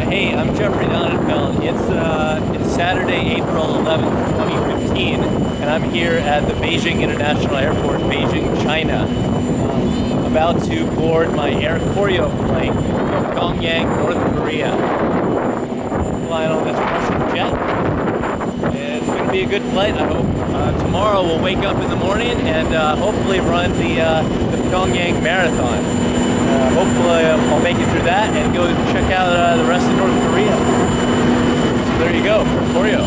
Hey, I'm Jeffrey Donenfeld. It's Saturday, April 11th, 2015, and I'm here at the Beijing International Airport, Beijing, China. About to board my Air Koryo flight from Pyongyang, North Korea. Flying on this Russian jet. It's going to be a good flight, I hope. Tomorrow we'll wake up in the morning and hopefully run the Pyongyang Marathon. Hopefully I'll make it through that and go check out the rest of North Korea. So there you go, Koryo.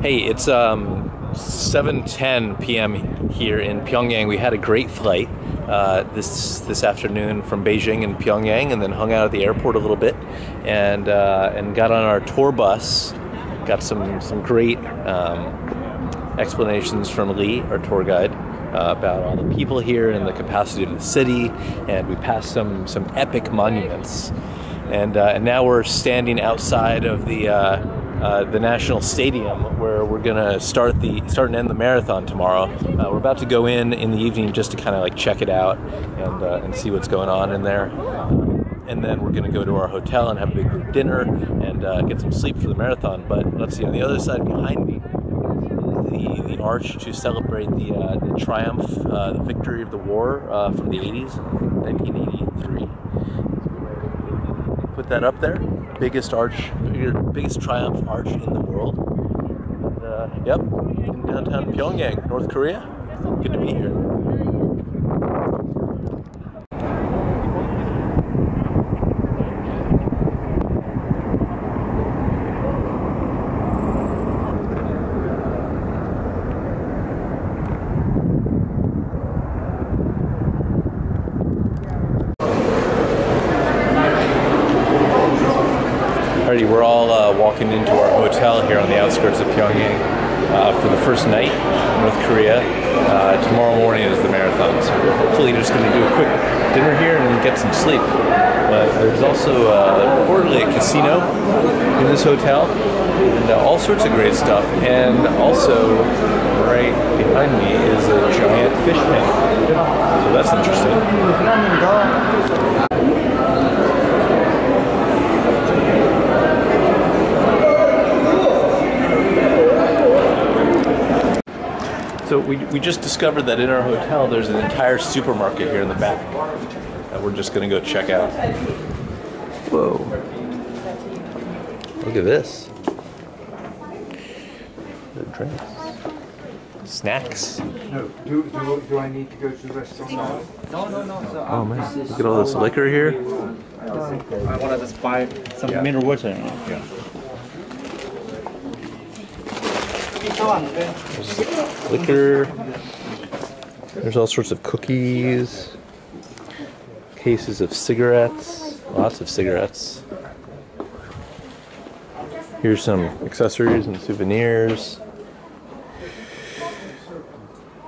Hey, it's 7:10 p.m. here in Pyongyang. We had a great flight this afternoon from Beijing and Pyongyang, and then hung out at the airport a little bit, and got on our tour bus. Got some great explanations from Lee, our tour guide, about all the people here and the capacity of the city, and we passed some epic monuments, and now we're standing outside of the National Stadium, where we're gonna start and end the marathon tomorrow. We're about to go in the evening just to kind of like check it out and see what's going on in there, and then we're gonna go to our hotel and have a big group dinner and get some sleep for the marathon. But let's see, on the other side behind me, the arch to celebrate the triumph, the victory of the war from the 80s, 1983. Put that up there. Biggest triumph arch in the world. And, yep, in downtown Pyongyang, North Korea. Good to be here. Alrighty, we're all walking into our hotel here on the outskirts of Pyongyang for the first night in North Korea. Tomorrow morning is the marathon, so we're hopefully just going to do a quick dinner here and get some sleep. But there's also reportedly a casino in this hotel, and all sorts of great stuff. And also, right behind me is a giant fish tank, so that's interesting. So we just discovered that in our hotel there's an entire supermarket here in the back that we're just gonna go check out. Whoa. Look at this. Drinks. Snacks. No. Do I need to go to the restaurant now? No. Oh man, look at all this liquor here. I want to just buy some mineral water. Yeah. There's liquor. There's all sorts of cookies. Cases of cigarettes. Lots of cigarettes. Here's some accessories and souvenirs.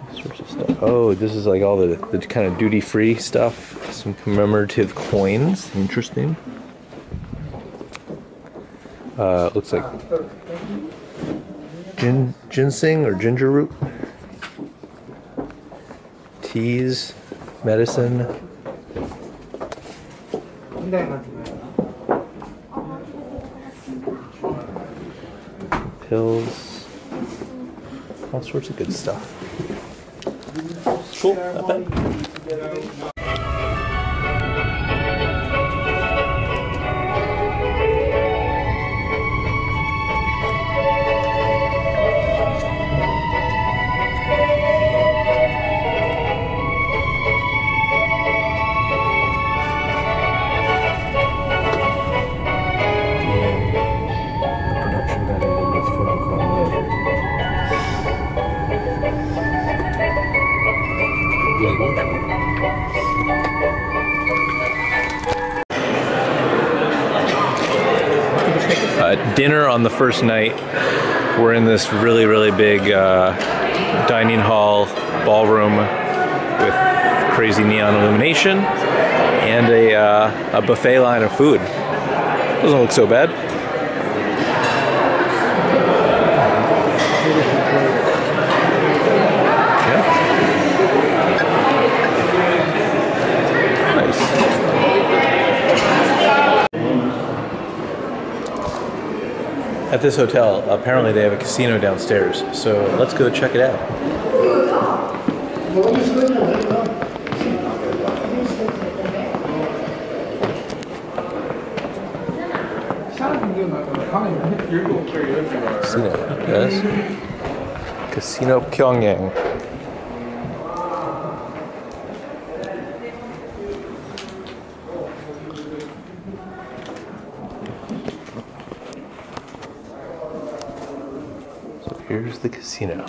All sorts of stuff. Oh, this is like all the kind of duty-free stuff. Some commemorative coins. Interesting. Looks like ginseng or ginger root, teas, medicine, pills, all sorts of good stuff. Cool, not bad. dinner on the first night. We're in this really, really big dining hall, ballroom with crazy neon illumination and a buffet line of food. Doesn't look so bad. Yeah. Nice. At this hotel, apparently they have a casino downstairs, so let's go check it out. Casino, yes. Casino Pyongyang. So here's the casino.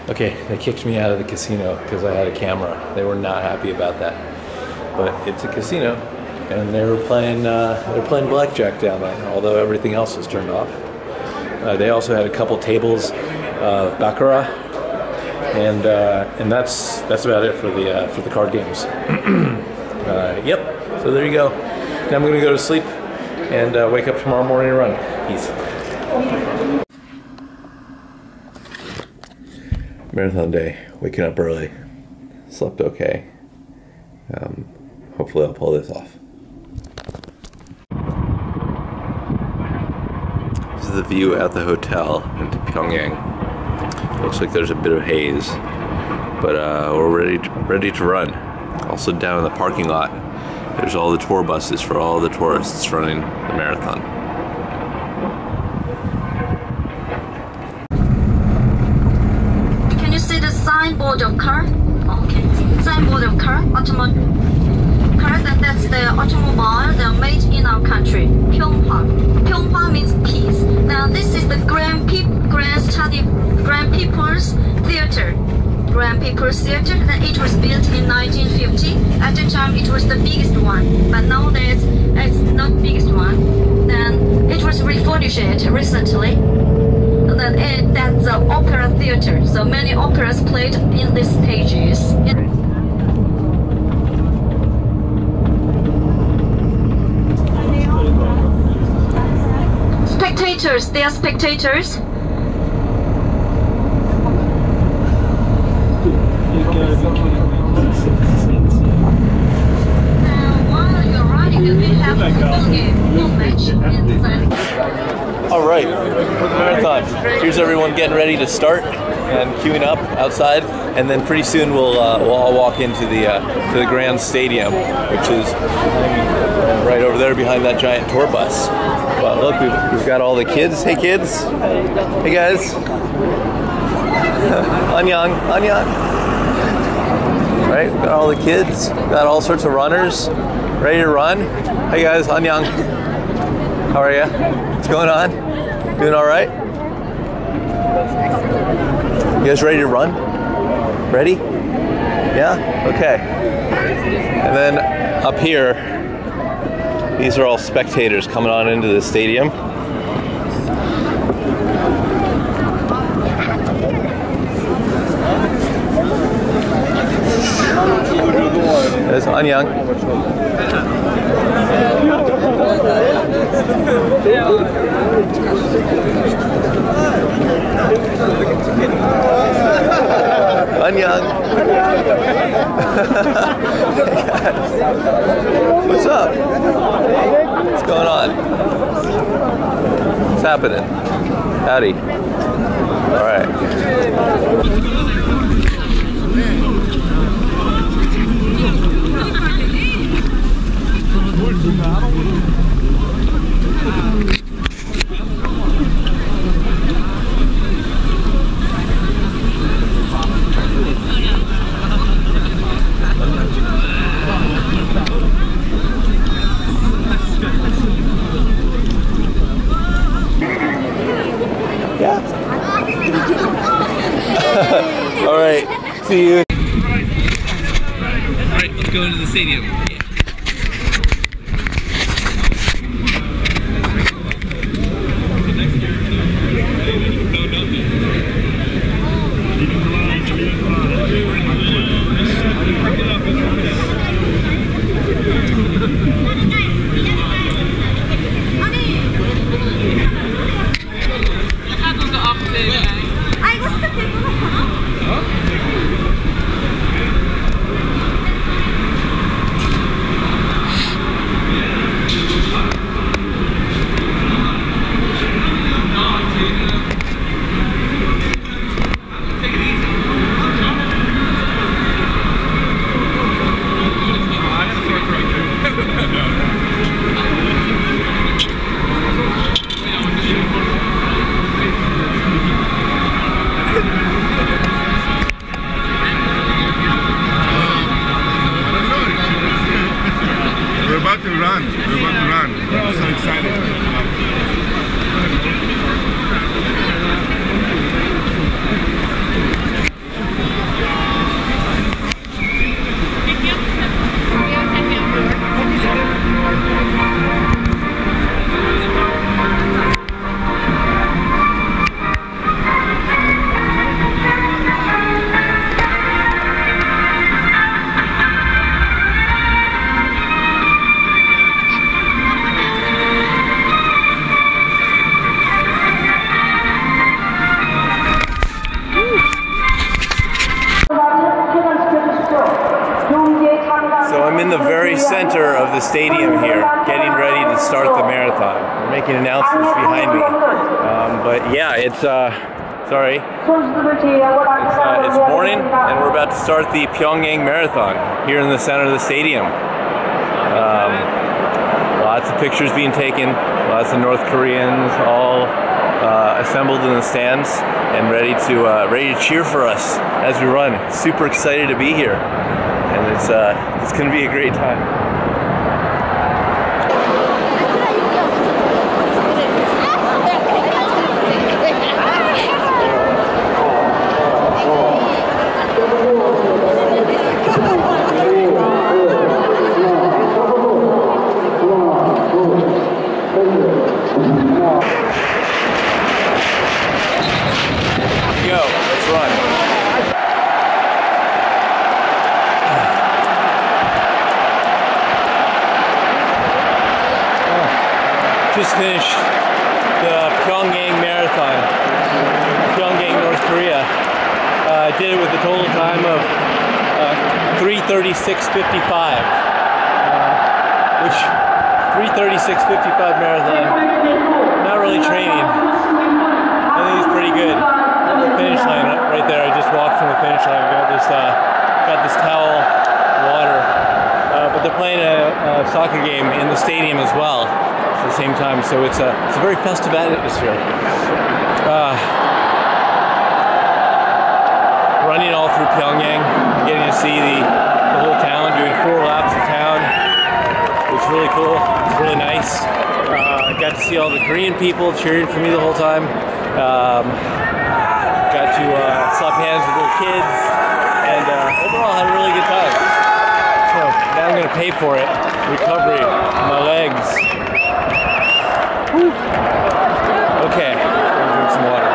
Okay, they kicked me out of the casino because I had a camera. They were not happy about that. But it's a casino, and they're playing blackjack down there, although everything else is turned off. They also had a couple tables of baccarat, and that's about it for the card games. Yep. So there you go. Now I'm gonna go to sleep and wake up tomorrow morning and run. Peace. Marathon day, waking up early, slept okay. Hopefully I'll pull this off. This is the view at the hotel into Pyongyang. Looks like there's a bit of haze, but we're ready to run. Also down in the parking lot, there's all the tour buses for all the tourists running the marathon. Signboard of car. Okay. Signboard of car. Automobile. Car. That's the automobile that made in our country. Pyonghwa. Pyonghwa means peace. Now this is the Grand People's Theater. Grand People's Theater. Then it was built in 1950. At the time it was the biggest one, but nowadays it's not the biggest one. Then it was refurbished recently. That's the opera theater, so many operas played in these stages. Spectators, they are spectators. While you're riding, we have a football game, football match inside. All right, for the marathon. Here's everyone getting ready to start and queuing up outside, and then pretty soon we'll all walk into the grand stadium, which is right over there behind that giant tour bus. But look, we've got all the kids. Hey kids, hey guys. Anyang, anyang. Right, we've got all the kids, got all sorts of runners ready to run. Hey guys, anyang. How are you? What's going on? Doing all right? You guys ready to run? Ready? Yeah? Okay. And then up here, these are all spectators coming on into the stadium. There's Anyang. Anyang. What's up? What's going on? What's happening? Howdy. All right. Yeah. All right. See you. All right, let's go into the stadium. We're about to run. I'm so excited. So I'm in the very center of the stadium here, getting ready to start the marathon. We're making announcements behind me. But yeah, it's sorry. It's morning, and we're about to start the Pyongyang marathon here in the center of the stadium. Lots of pictures being taken, lots of North Koreans all assembled in the stands and ready to cheer for us as we run. Super excited to be here, and it's going to be a great time. Just finished the Pyongyang marathon, Pyongyang, North Korea. I did it with a total time of 3:36:55, which 3:36:55 marathon, not really training. I think it's pretty good. The finish line right there. I just walked from the finish line. I got this towel, water, but they're playing a soccer game in the stadium as well at the same time, so it's a very festive atmosphere. Running all through Pyongyang, getting to see the whole town, doing 4 laps of town. It's really cool. It's really nice. I got to see all the Korean people cheering for me the whole time. Got to slap hands with little kids, and overall had a really good time. So now I'm going to pay for it. Recovery, my legs. Whew. Okay, I'm gonna drink some water.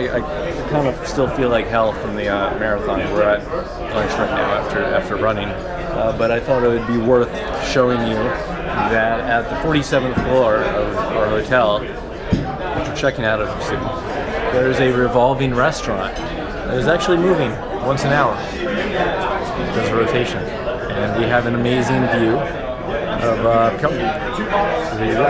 I kind of still feel like hell from the marathon. We're at lunch right now after running, but I thought it would be worth showing you that at the 47th floor of our hotel, which we're checking out of soon, there's a revolving restaurant that is actually moving once an hour. There's a rotation, and we have an amazing view of Pyongyang. So there you go.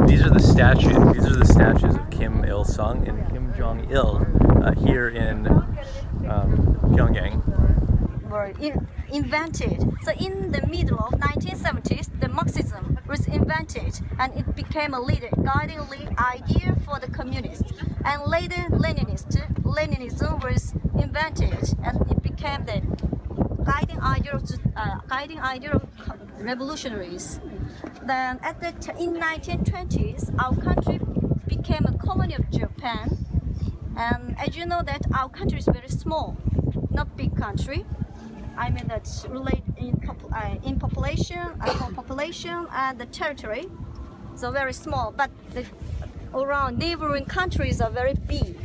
These are the statues. These are the statues of Kim Il-sung and Kim Jong-il here in Pyongyang. Were invented. So in the middle of 1970s, the Marxism was invented, and it became a guiding idea for the communists. And later, Leninism was invented, and it became the guiding idea of revolutionaries. Then in 1920s, our country became a colony of Japan. And as you know that our country is very small, not big country. I mean that's related in population and the territory. So very small, but the around neighboring countries are very big.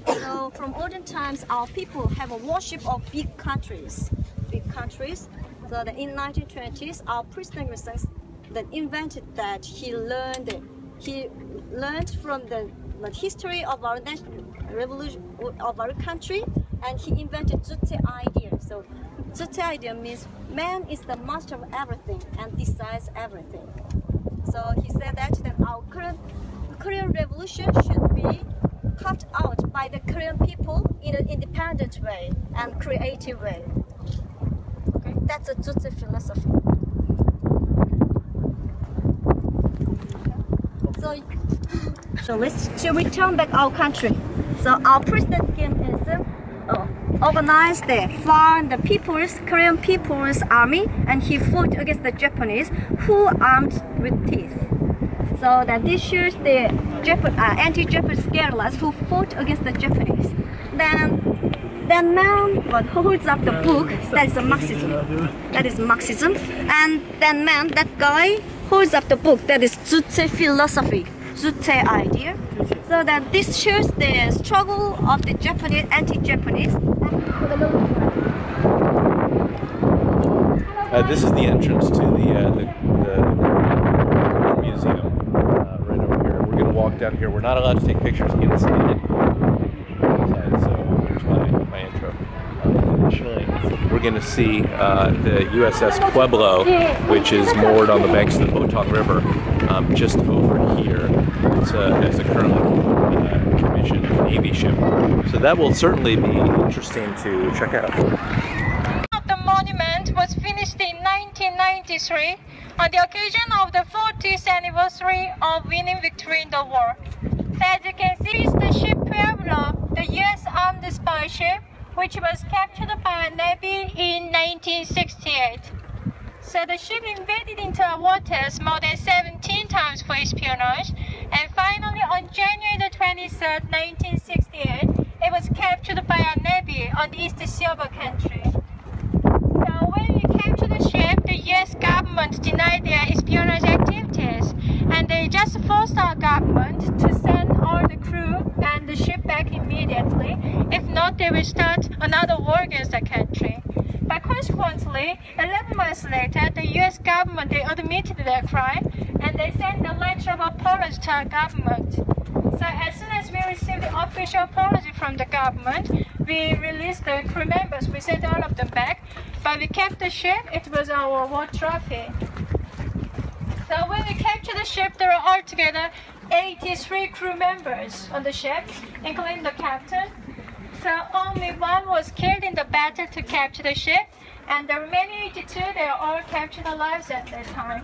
So from olden times, our people have a worship of big countries. So that in 1920s, our President that invented that he learned from the history of our national revolution of our country, and he invented Zute idea. So Zute idea means man is the master of everything and decides everything. So he said that our Korean revolution should be carved out by the Korean people in an independent way and creative way. Okay, that's a Zute philosophy. So should we turn back our country? So our President Kim Il-sung organized the Korean People's Army, and he fought against the Japanese, who armed with teeth. So that this shows the anti-Japanese guerrillas who fought against the Japanese. Then man holds up the book, that is Marxism. And then that guy holds up the book, that is Zute philosophy, Zute idea. So that this shows the struggle of the Japanese, anti-Japanese. This is the entrance to the museum right over here. We're going to walk down here. We're not allowed to take pictures inside. So here's my intro. Additionally, we're going to see the USS Pueblo, which is moored on the banks of the Botong River, just over here. It's a currently commissioned Navy ship. So that will certainly be interesting to check out. The monument was finished in 1993 on the occasion of the 40th anniversary of winning victory in the war. As you can see, it's the ship Pueblo, the U.S. armed spy ship, which was captured by a Navy in 1968. So the ship invaded into our waters more than 17 times for espionage, and finally on January the 23rd, 1968, it was captured by our Navy on the East Sea of our country. So when we captured the ship, the US government denied their espionage activities, and they just forced our government to send all the crew and the ship back immediately. If not, they will start another war against the country. But consequently, 11 months later, the US government, they admitted their crime, and they sent a letter of apology to our government. So as soon as we received the official apology from the government, we released the crew members. We sent all of them back, but we kept the ship. It was our war trophy. So when we captured the ship, there were altogether 83 crew members on the ship, including the captain. So only one was killed in the battle to capture the ship, and the remaining 82, they were all captured alive at that time.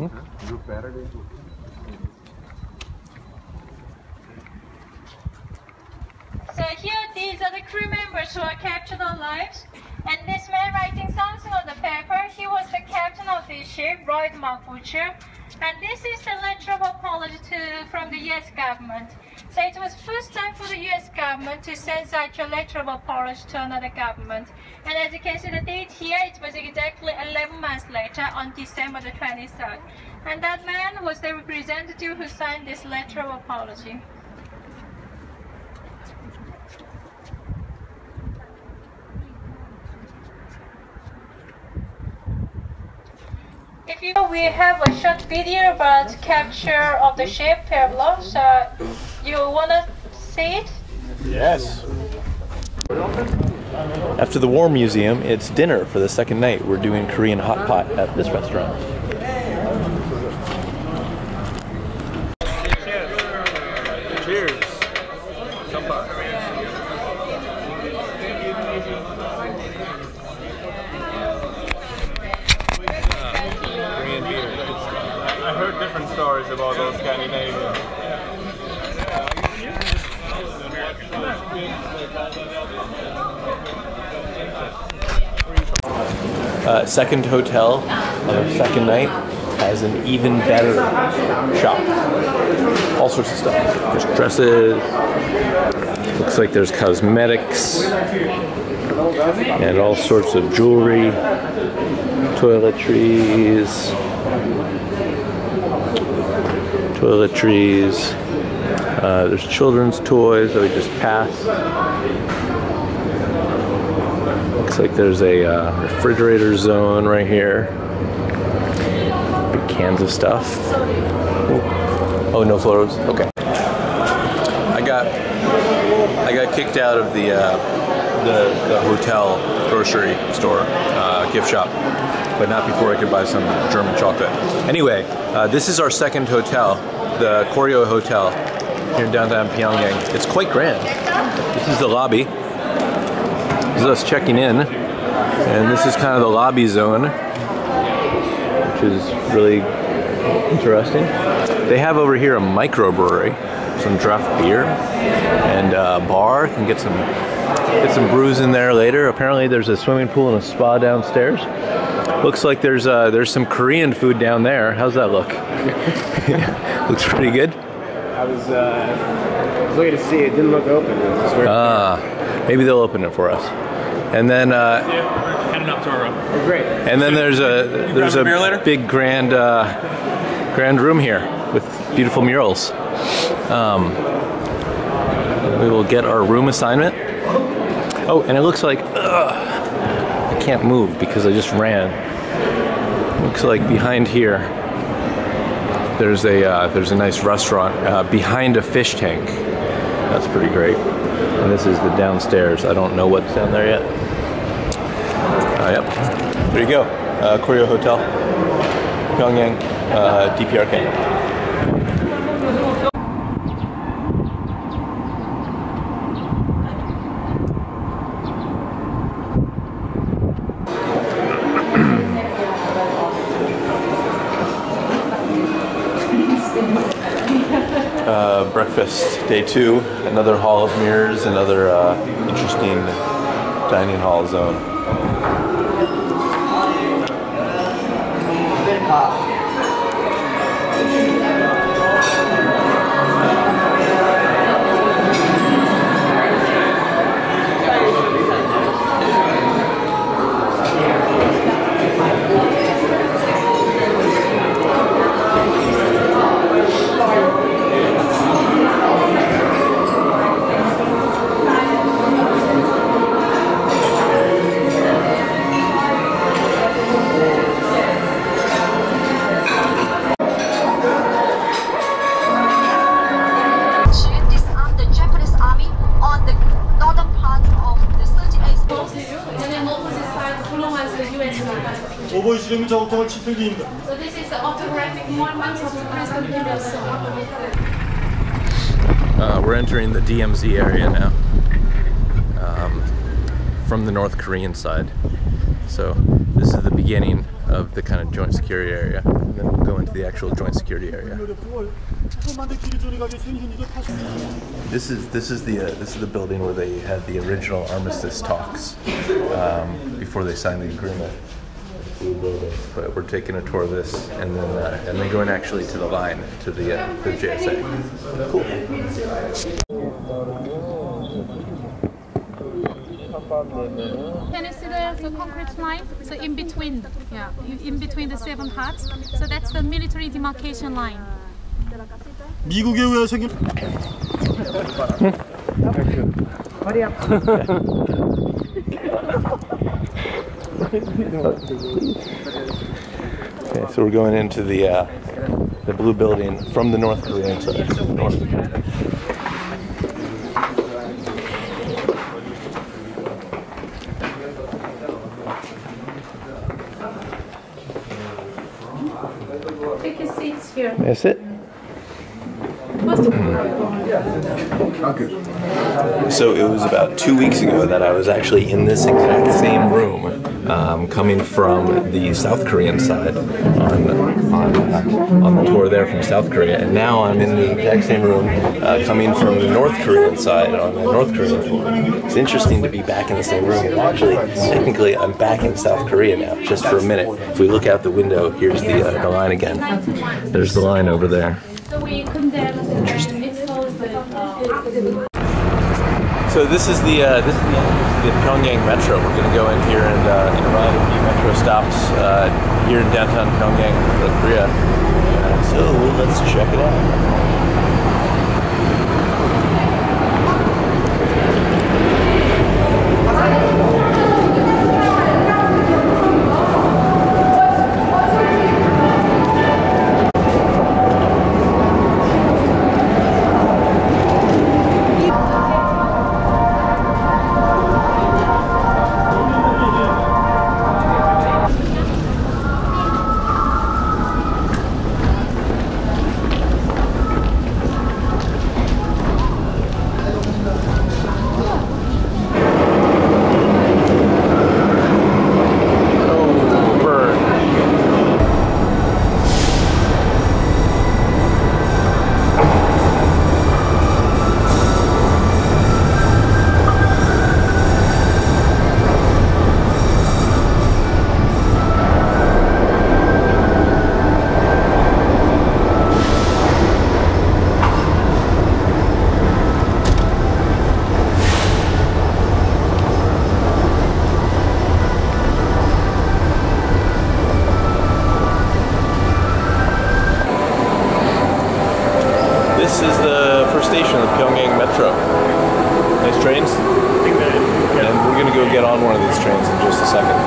So here, these are the crew members who are captured alive. And this man writing something on the paper, he was the captain of the ship, Roy Butcher. And this is the letter of apology from the US government. So it was first time for the US government to send such a letter of apology to another government. And as you can see the date here, it was exactly 11 months later on December the 23rd. And that man was the representative who signed this letter of apology. We have a short video about capture of the ship Pueblo. So you wanna see it? Yes. After the War Museum, it's dinner for the second night. We're doing Korean hot pot at this restaurant. Cheers. Cheers. I heard different stories about those Scandinavians. Second hotel on our second night has an even better shop. All sorts of stuff. There's dresses. Looks like there's cosmetics and all sorts of jewelry, toiletries. There's children's toys that we just passed. Looks like there's a refrigerator zone right here. Big cans of stuff. Oh, no photos. Okay. I got kicked out of the hotel grocery store gift shop, but not before I could buy some German chocolate. Anyway, this is our second hotel, the Koryo Hotel here in downtown Pyongyang. It's quite grand. This is the lobby. This is us checking in, and this is kind of the lobby zone, which is really interesting. They have over here a microbrewery, some draft beer, and a bar. You can get some brews in there later. Apparently there's a swimming pool and a spa downstairs. Looks like there's some Korean food down there. How's that look? Looks pretty good. I was looking to see it. Didn't look open. Maybe they'll open it for us. And then Heading up to our room. Oh, great. and then there's a big grand room here with beautiful murals. We will get our room assignment. Oh, and it looks like I can't move because I just ran. Looks like behind here there's a nice restaurant behind a fish tank. That's pretty great. And this is the downstairs. I don't know what's down there yet. Yep. There you go. Koryo Hotel, Pyongyang, DPRK. Breakfast, day 2, another hall of mirrors, another interesting dining hall zone. So this is the autographic monument of President Kim Il-sung. We're entering the DMZ area now, from the North Korean side. So this is the beginning of the kind of joint security area, and then we'll go into the actual joint security area. This is the building where they had the original armistice talks before they signed the agreement. But we're taking a tour of this, and then going actually to the line, to the JSA. Cool. Can you see the concrete line? So in between, in between the 7 huts. So that's the military demarcation line. 미국에 의해 생긴 Okay, so we're going into the blue building from the North Korean side. Take your seats here. That's it. So it was about 2 weeks ago that I was actually in this exact same room, coming from the South Korean side on the tour there from South Korea, and now I'm in the exact same room coming from the North Korean side on the North Korean tour. It's interesting to be back in the same room. And actually, technically, I'm back in South Korea now, just for a minute. If we look out the window, here's the line again. There's the line over there. Interesting. So this is the Pyongyang metro. We're going to go in here and ride a few metro stops here in downtown Pyongyang, North Korea. So let's check it out. This is the first station of the Pyongyang Metro. Nice trains. And we're going to go get on one of these trains in just a second.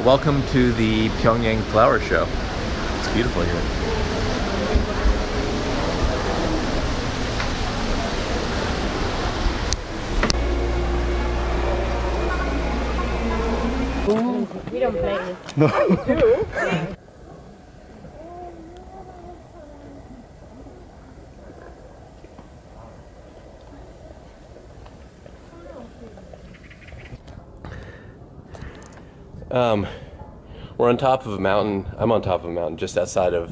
Welcome to the Pyongyang Flower Show. It's beautiful here. We don't play. No. We're on top of a mountain. I'm on top of a mountain just outside of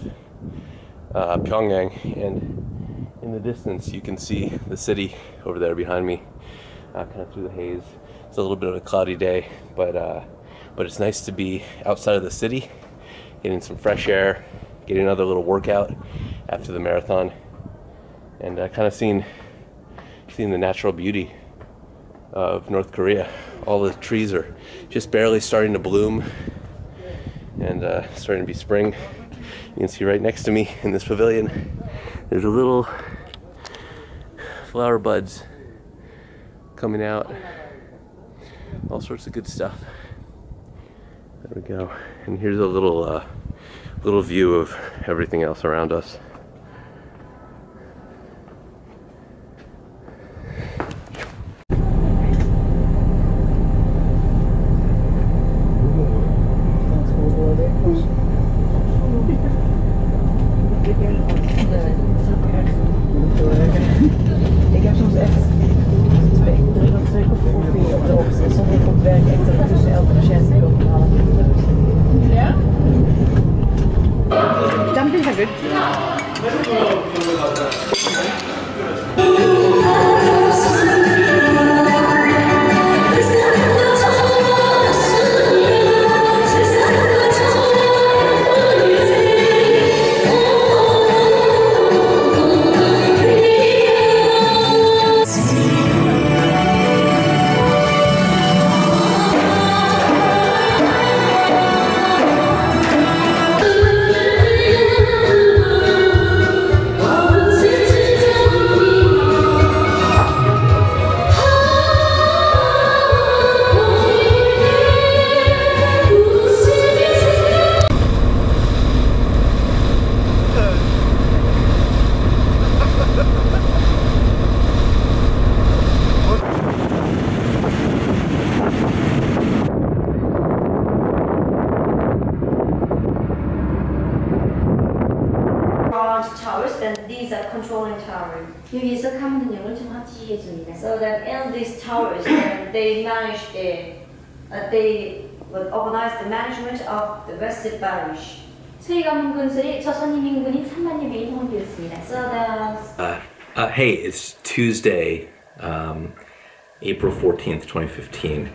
Pyongyang, and in the distance you can see the city over there behind me, kind of through the haze. It's a little bit of a cloudy day, but it's nice to be outside of the city, getting some fresh air, getting another little workout after the marathon, and kind of seeing the natural beauty of North Korea. All the trees are just barely starting to bloom and starting to be spring. You can see right next to me in this pavilion, there's a little flower buds coming out. All sorts of good stuff. There we go. And here's a little little view of everything else around us. Ik heb soms echt 2, 3 of 2 koffie op de ochtend. Soms ik op werk echt tussen elke patiënt te komen halen. Ja? Dumpling are good. Towers, then these are controlling towers. 여기서 카메라를 좀 합치해 줍니다. So that in these towers, they manage they would organize the management of the West Parish. 수리가문 군술이 조선인 인근인 3만여 명이 동원되었습니다. So that Hey, it's Tuesday, April 14th, 2015,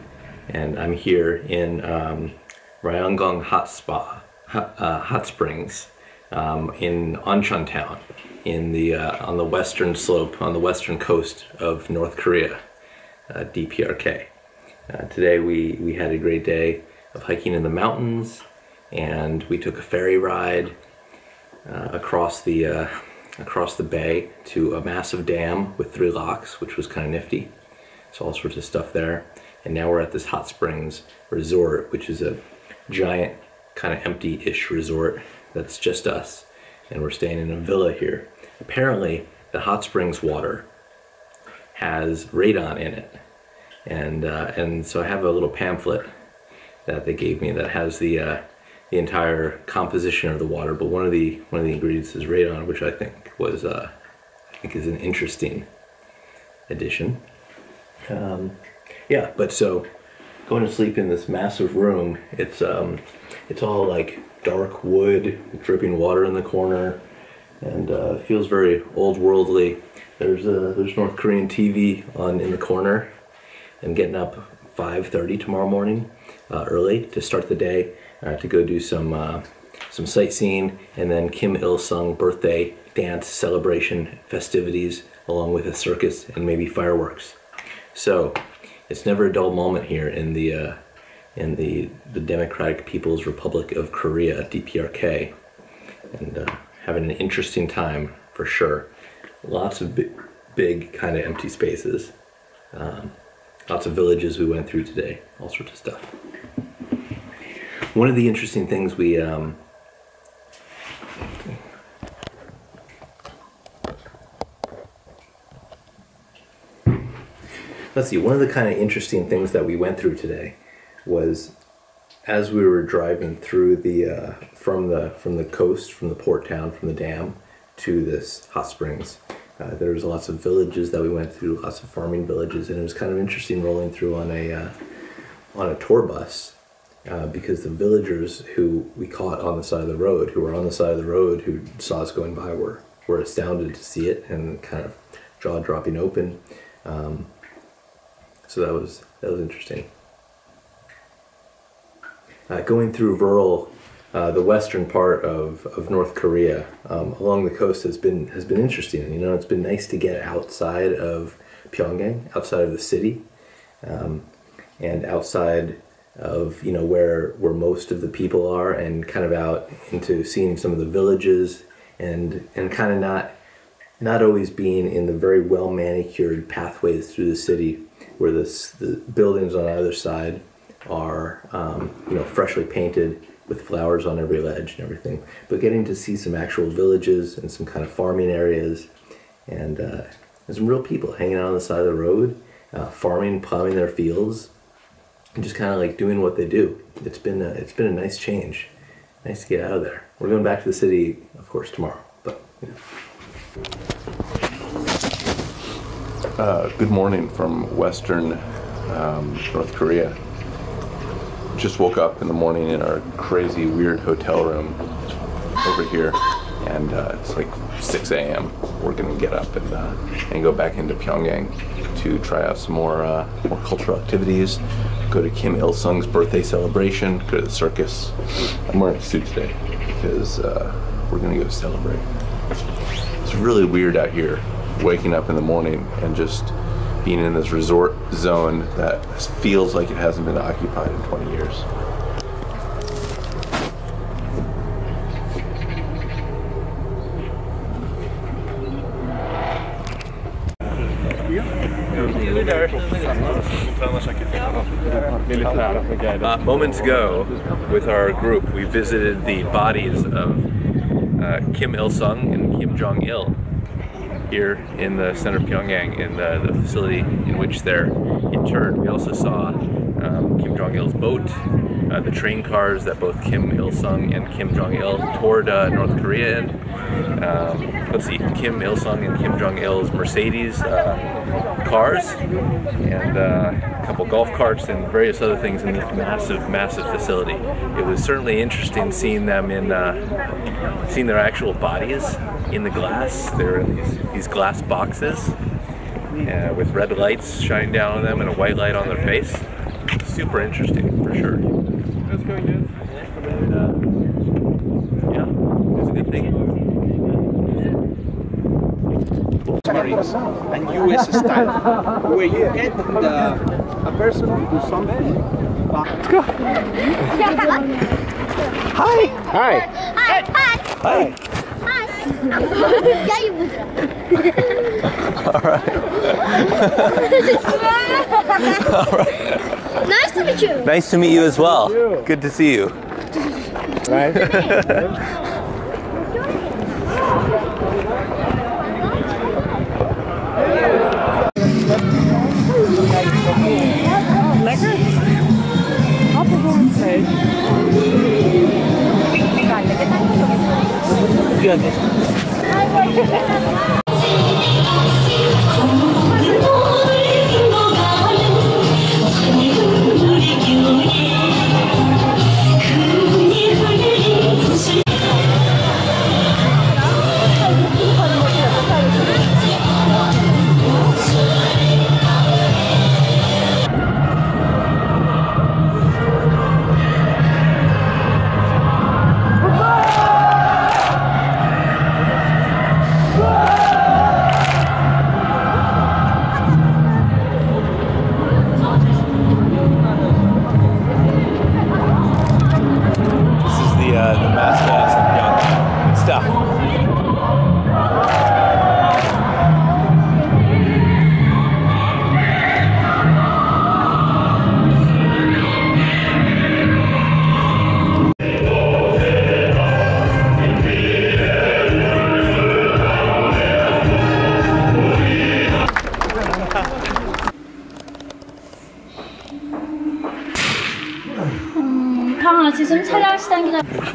and I'm here in Ryanggang Hot Springs in Oncheon Town, in the on the western slope, on the western coast of North Korea, DPRK. Today we had a great day of hiking in the mountains, and we took a ferry ride across the bay to a massive dam with 3 locks, which was kind of nifty. So all sorts of stuff there. And now we're at this hot springs resort, which is a giant kind of empty-ish resort that's just us. And we're staying in a villa here. Apparently, the hot springs water has radon in it. And so I have a little pamphlet that they gave me that has the entire composition of the water, but one of the ingredients is radon, which I think is an interesting addition. Yeah, but so going to sleep in this massive room, it's all like dark wood, dripping water in the corner, and it feels very old worldly. There's North Korean TV on in the corner, and getting up 5:30 tomorrow morning, early to start the day, to go do some sightseeing, and then Kim Il-sung birthday dance celebration festivities, along with a circus and maybe fireworks. So it's never a dull moment here in the Democratic People's Republic of Korea, DPRK, and having an interesting time for sure. Lots of big kind of empty spaces. Lots of villages we went through today, all sorts of stuff. One of the interesting things we let's see, one of the kind of interesting things that we went through today was, as we were driving through the from the coast, from the port town, from the dam to this hot springs, there was lots of villages that we went through, lots of farming villages, and it was kind of interesting rolling through on a tour bus, because the villagers who we caught on the side of the road, who saw us going by, were astounded to see it and kind of jaw dropping open. So that was interesting. Going through rural, the western part of North Korea, along the coast has been interesting. You know, it's been nice to get outside of Pyongyang, outside of the city, and outside of where most of the people are, and kind of out into seeing some of the villages, and kind of not always being in the very well manicured pathways through the city, where the buildings on either side are freshly painted with flowers on every ledge and everything, but getting to see some actual villages and some kind of farming areas, and some real people hanging out on the side of the road, farming, plowing their fields, and just kind of like doing what they do. It's been a nice change. Nice to get out of there. We're going back to the city, of course, tomorrow. But good morning from Western North Korea. Just woke up in the morning in our crazy, weird hotel room over here, and it's like 6 a.m. We're gonna get up and go back into Pyongyang to try out some more cultural activities. Go to Kim Il-sung's birthday celebration. Go to the circus. I'm wearing a suit today because we're gonna go celebrate. It's really weird out here, waking up in the morning and just being in this resort zone that feels like it hasn't been occupied in 20 years. Moments ago, with our group, we visited the bodies of Kim Il-sung and Kim Jong-il here in the center of Pyongyang, in the facility in which they're interred. We also saw Kim Jong-il's boat, the train cars that both Kim Il-sung and Kim Jong-il toured North Korea in. Let's see, Kim Il-sung and Kim Jong-il's Mercedes cars, and a couple golf carts and various other things in this massive facility. It was certainly interesting seeing them seeing their actual bodies in the glass. They're in these glass boxes with red lights shining down on them and a white light on their face. Super interesting, for sure. That's going good. And, yeah, it's a good thing. And US style, where you get a person to do something. Let's go. Hi. Hi. Hi. Hi. All right. Nice to meet you. Nice to meet you as well. Good to see you. Right. Lekker? Appelwormvlees.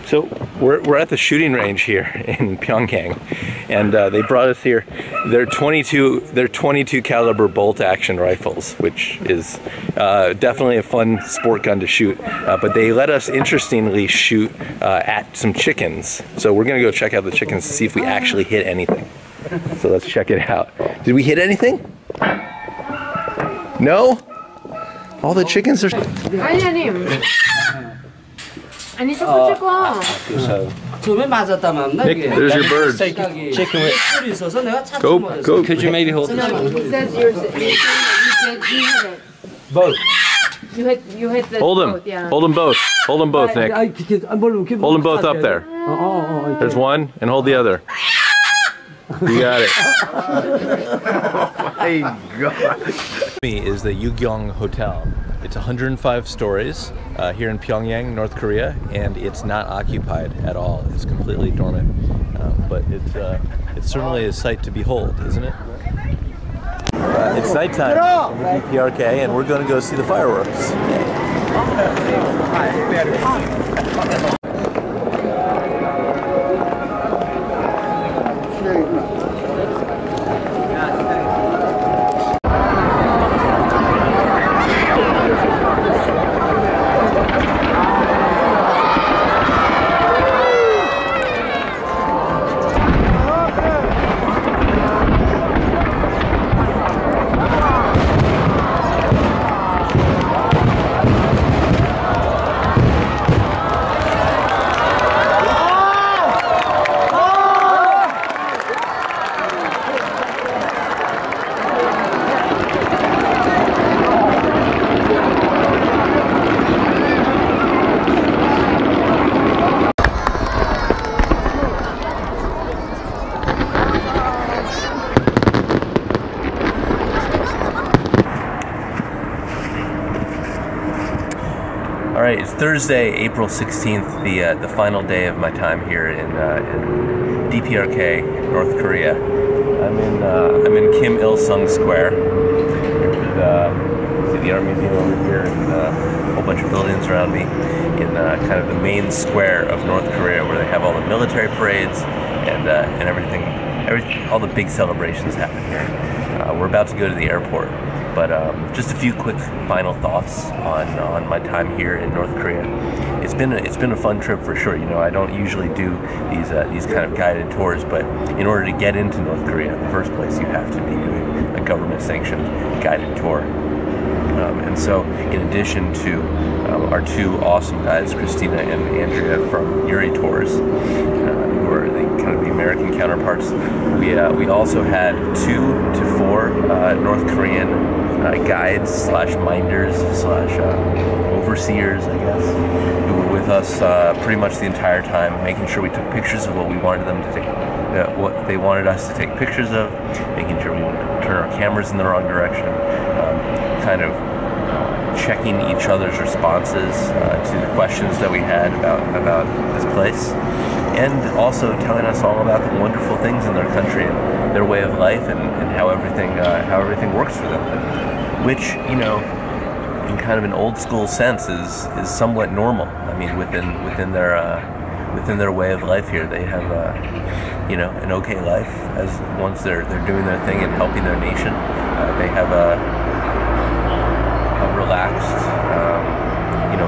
So we're at the shooting range here in Pyongyang, and they brought us here. They're 22 caliber bolt action rifles, which is definitely a fun sport gun to shoot. But they let us interestingly shoot at some chickens. So we're gonna go check out the chickens to see if we actually hit anything. So let's check it out. Did we hit anything? No? All the chickens are. 아니 조금 찍어. 처음에 맞았다면 Nick, there's your birds. chicken with 뿔이 있어서 내가 찾지 Go, 못했어. go. Could you maybe hold this? That's yours. You had it. Both. You hit the Hold them. boat, yeah. Hold them both. Hold them both, Nick. Hold them both up there. There's one, and hold the other. You got it. Oh my God. Is the Pyongyang Hotel. It's 105 stories here in Pyongyang, North Korea, and it's not occupied at all. It's completely dormant, but it's certainly a sight to behold, isn't it? It's nighttime in the DPRK, and we're going to go see the fireworks. All right, it's Thursday, April 16th, the final day of my time here in DPRK, North Korea. I'm in Kim Il-sung Square. See the art museum over here, and a whole bunch of buildings around me in kind of the main square of North Korea, where they have all the military parades and everything. All the big celebrations happen here. We're about to go to the airport. But just a few quick final thoughts on my time here in North Korea. It's been a fun trip for sure. You know, I don't usually do these kind of guided tours, but in order to get into North Korea in the first place, you have to be doing a government-sanctioned guided tour. And so, in addition to our two awesome guides, Christina and Andrea from Yuri Tours, who are the American counterparts, we also had 2 to 4 North Korean guides slash minders slash overseers, I guess, who were with us pretty much the entire time, making sure we took pictures of what we wanted them to take, what they wanted us to take pictures of, making sure we wouldn't turn our cameras in the wrong direction, kind of checking each other's responses to the questions that we had about this place, and also telling us all about the wonderful things in their country and their way of life and how everything works for them, which, you know, in kind of an old school sense is somewhat normal. I mean, within their way of life here, they have an okay life as once they're doing their thing and helping their nation. They have a relaxed,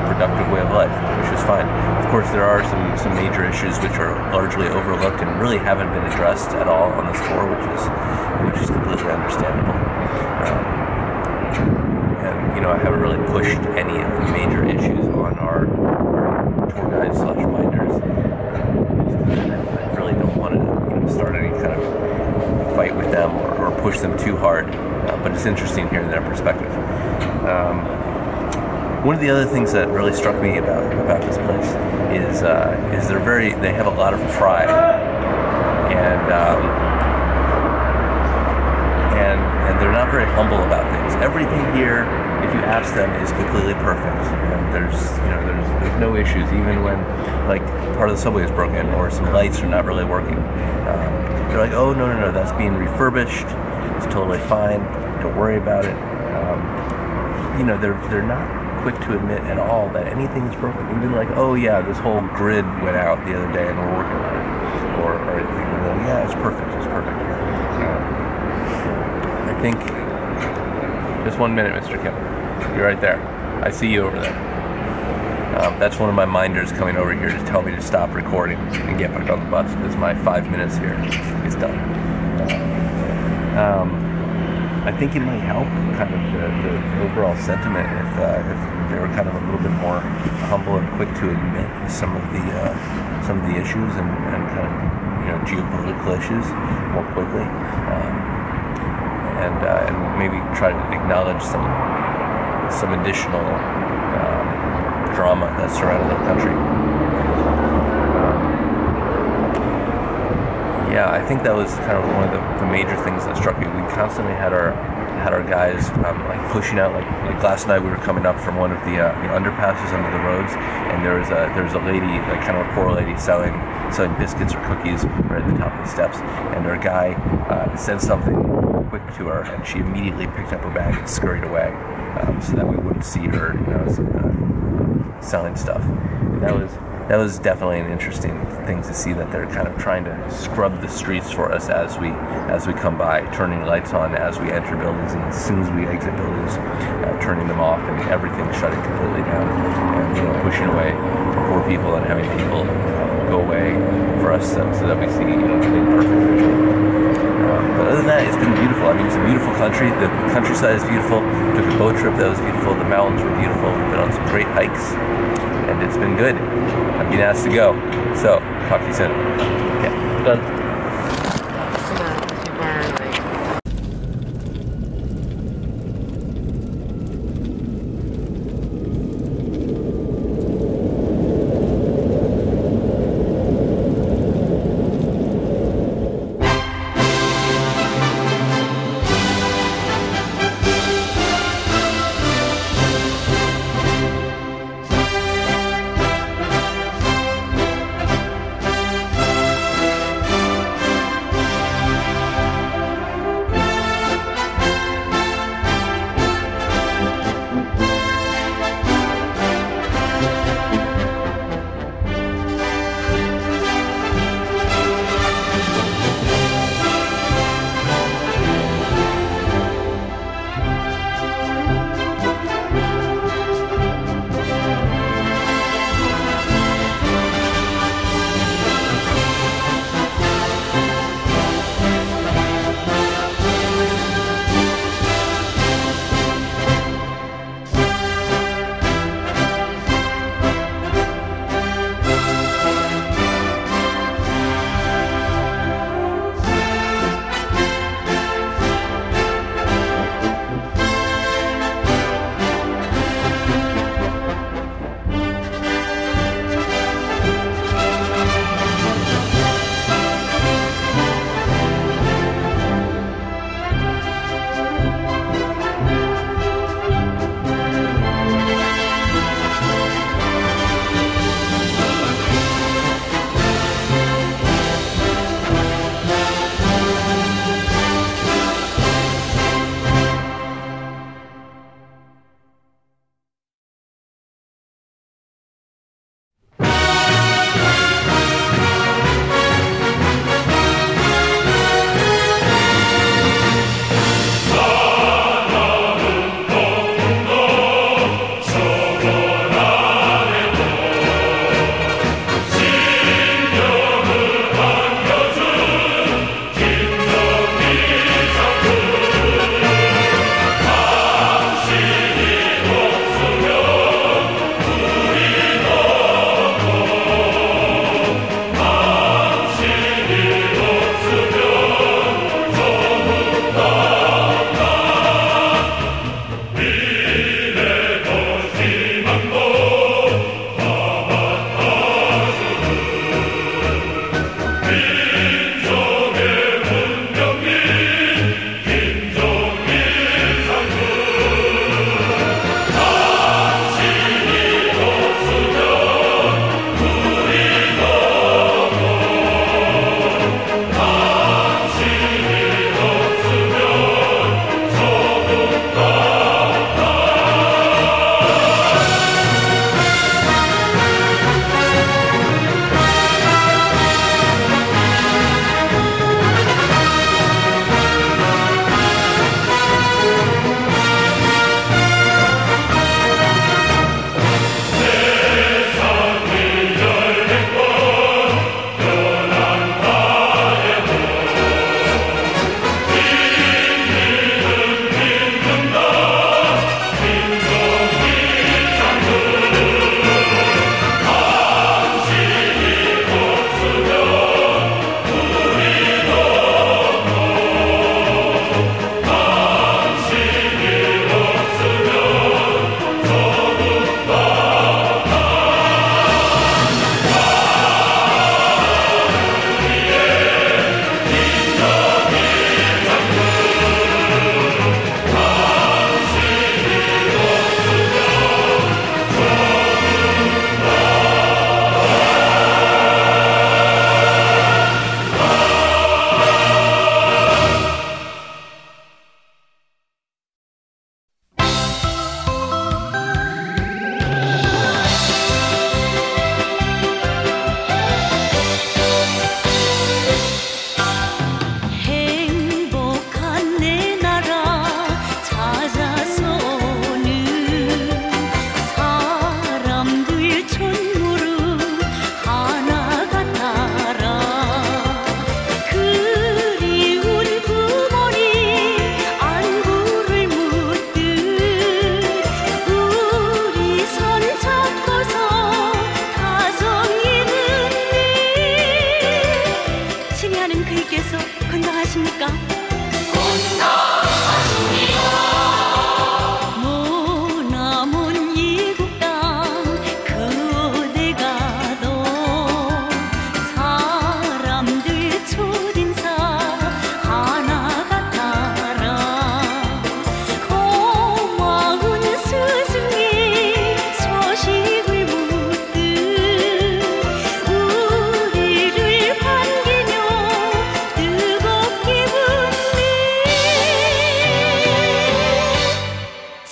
productive way of life, which is fine. Of course, there are some major issues which are largely overlooked and really haven't been addressed at all on this tour, which is completely understandable. And I haven't really pushed any of the major issues on our tour guides slash minders. I really don't want to start any kind of fight with them or push them too hard. But it's interesting hearing their perspective. One of the other things that really struck me about this place is they have a lot of pride, and they're not very humble about things. Everything here, if you ask them, is completely perfect. There's no issues, even when like part of the subway is broken or some lights are not really working. They're like, oh no, that's being refurbished. It's totally fine. Don't worry about it. They're not quick to admit at all that anything's broken. Even like, oh yeah, this whole grid went out the other day and we're working on it, or anything. Like, yeah, it's perfect. I think just 1 minute, Mr. Kim. You're right there. I see you over there. That's one of my minders coming over here to tell me to stop recording and get back on the bus because my 5 minutes here is done. I think it might help kind of the overall sentiment if they were kind of a little bit more humble and quick to admit some of the issues and kind of geopolitical issues more quickly, and maybe try to acknowledge some some additional drama that surrounded our country. Yeah, I think that was kind of one of the major things that struck me. We constantly had our guys like pushing out. Like last night, we were coming up from one of the underpasses under the roads, and there was a lady, like kind of a poor lady, selling biscuits or cookies right at the top of the steps, and our guy said something quick to her, and she immediately picked up her bag and scurried away, so that we wouldn't see her, selling stuff. And that was definitely an interesting thing to see, that they're kind of trying to scrub the streets for us as we come by, turning lights on as we enter buildings, and as soon as we exit buildings, turning them off, and everything shutting completely down, and pushing away poor people and having people go away for us, so that we see perfect vision. But other than that, it's been beautiful. I mean, it's a beautiful country. The countryside is beautiful. We took a boat trip that was beautiful. The mountains were beautiful. We've been on some great hikes, and it's been good. I'm being asked to go. So, talk to you soon. Okay, done.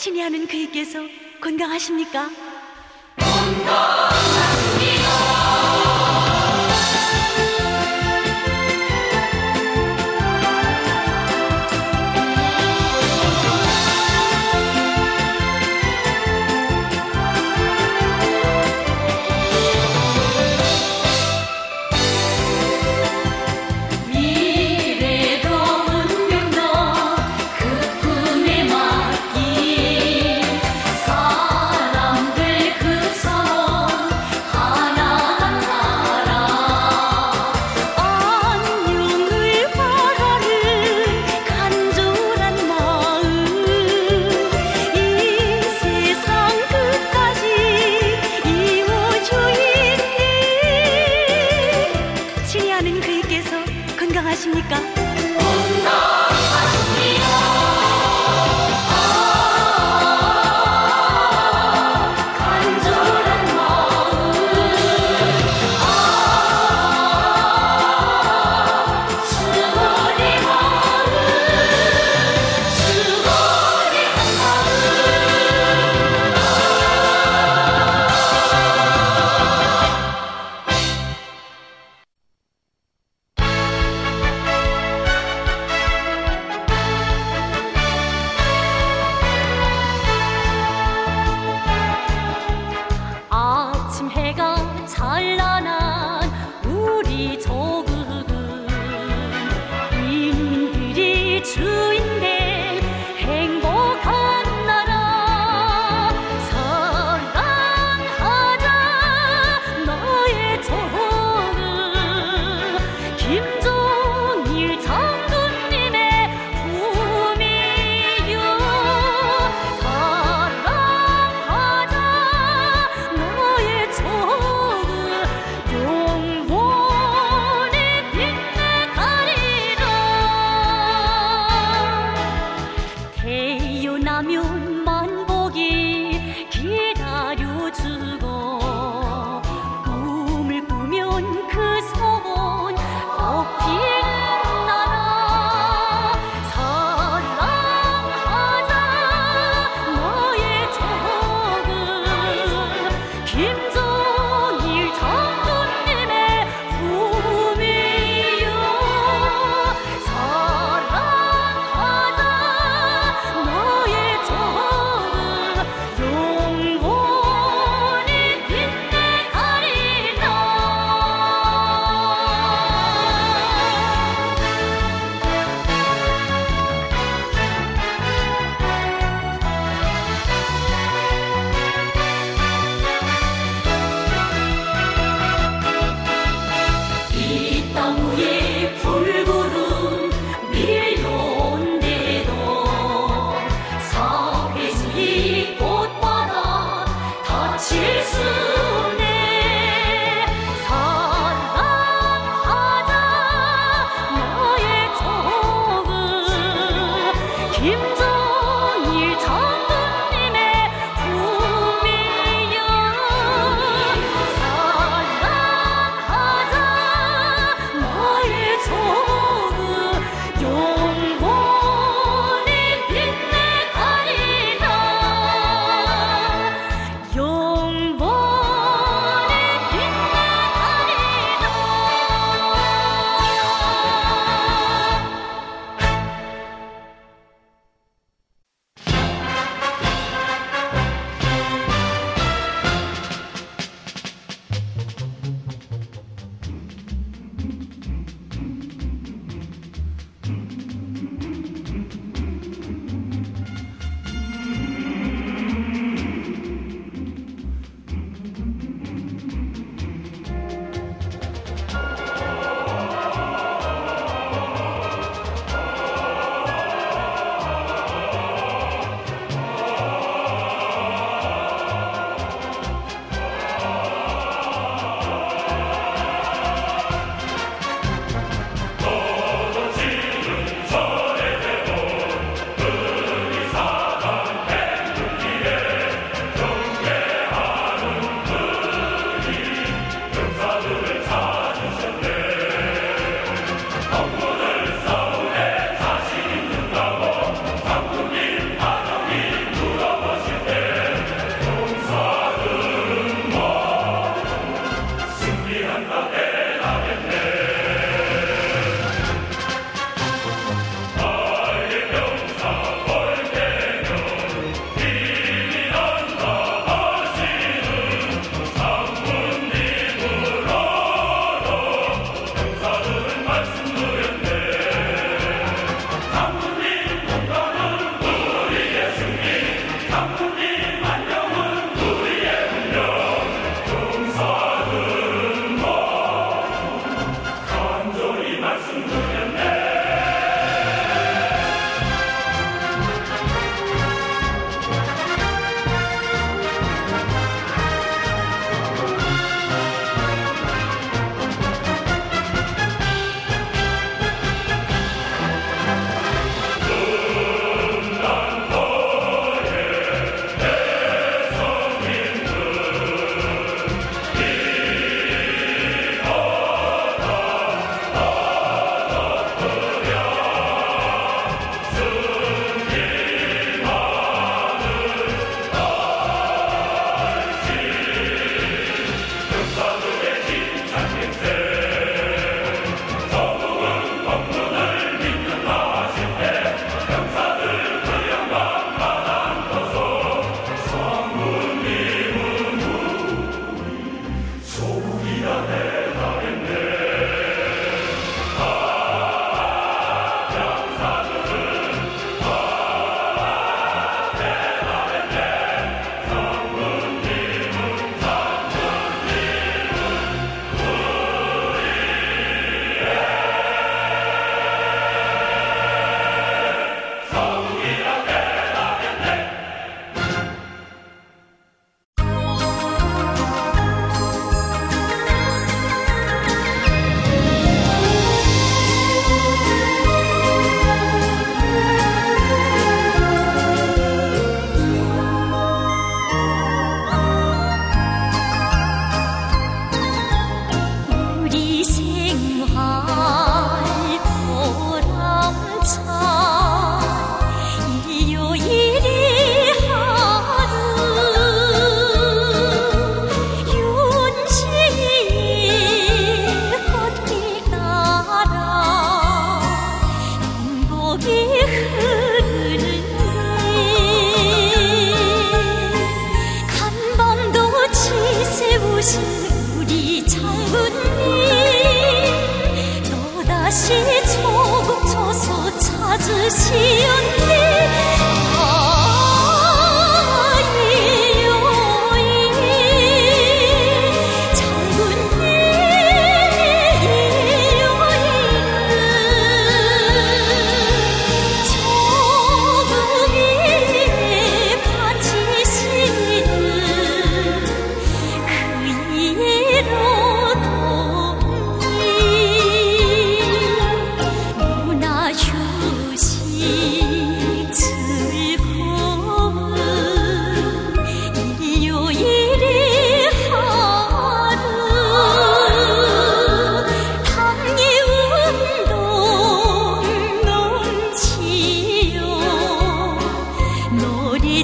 친애하는 그에게서 건강하십니까?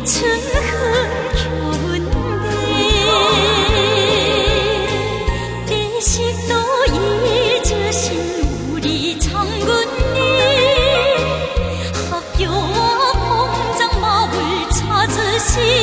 빛은 흥겨운데 대식도 잊으신 우리 장군님 학교와 공장 마을 찾으시